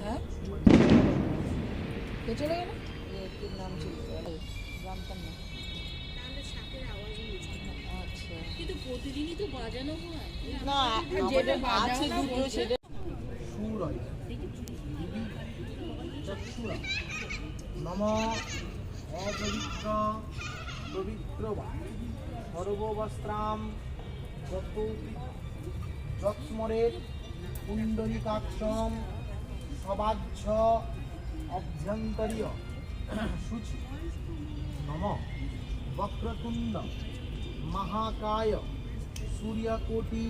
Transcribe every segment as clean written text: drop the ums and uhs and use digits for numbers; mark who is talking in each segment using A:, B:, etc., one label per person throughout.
A: হ্যাঁ কে চলে গেল? কি নাম ছিল জানতাম না। আচ্ছা
B: কিন্তু প্রতিদিনই তো বাজানো হয়
A: না, যেটা আছে দুটো সেটা
C: নম অপবিত্র পবিত্র সর্ববস্ত্রাম যৎস্মরেত পুণ্ডরিকাক্ষম সবাহ্য অভ্যন্তরীয় শুচি নম বক্রতুণ্ড মহাকায় সূর্যকোটি।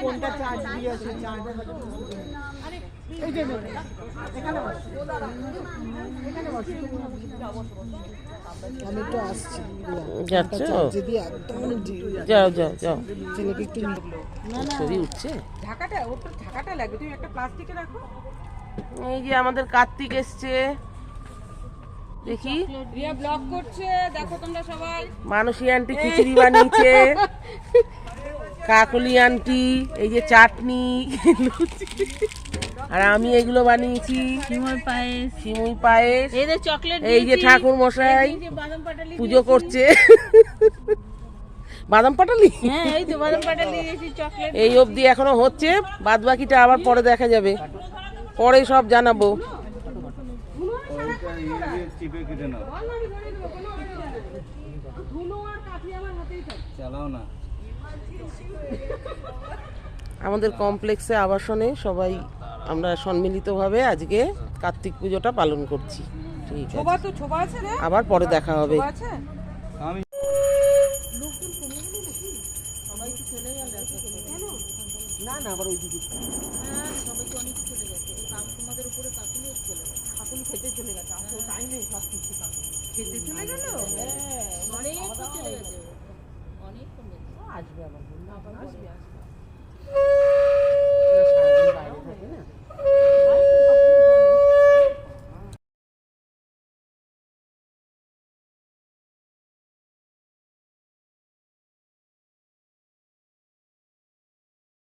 C: কোনটা চার্জ দিয়েছে? চার্জার এই যে এখানে বস, এখানে বস। আমি তো আসছি।
D: যাচ্ছ?
C: যদি একদম
D: যাও যাও যাও।
C: ছেলেকে একটু
D: ছবি উঠছে।
A: ঢাকাটা ওর তো ঢাকাটা লাগবে, তুমি একটা প্লাস্টিকে রাখো।
D: এই যে আমাদের কার্তিক এসছে, দেখি
A: রিয়া ব্লগ করছে, দেখো তোমরা সবাই।
D: মানসী আন্টি খিচুড়ি বানিয়েছে, কাকলি আন্টি এই যে চাটনি, আর আমি এগুলো বানিয়েছি
B: সিমই পায়েস
D: সিমুই পায়েস।
B: এই যে চকলেট
D: এই যে ঠাকুর মশাই
B: বাদাম পাটালি
D: পুজো করছে। বাদাম পাটালি
B: হ্যাঁ এই তো বাদাম পাটালি দিয়েছি চকলেট
D: এই অবধি এখনো হচ্ছে, বাদ বাকিটা আবার পরে দেখা যাবে, পরে সব জানাবো। আমাদের কমপ্লেক্সে আবাসনে সবাই আমরা সম্মিলিতভাবে আজকে কার্তিক পুজোটা পালন করছি। ঠিক আছে,
A: ছোবা তো ছোবা আছে রে,
D: আবার পরে দেখা হবে।
A: ছোবা আছে।
C: না না আবার ওই দিকে
A: খেতে চলে গেছে, আসো টাইমে সব কিছু খেতে চলে গেল।
B: অনেক চলে গেছে অনেক
A: আসবে আবার, আসবে আসবে।
D: সারাদিন বাইরে থাকে না।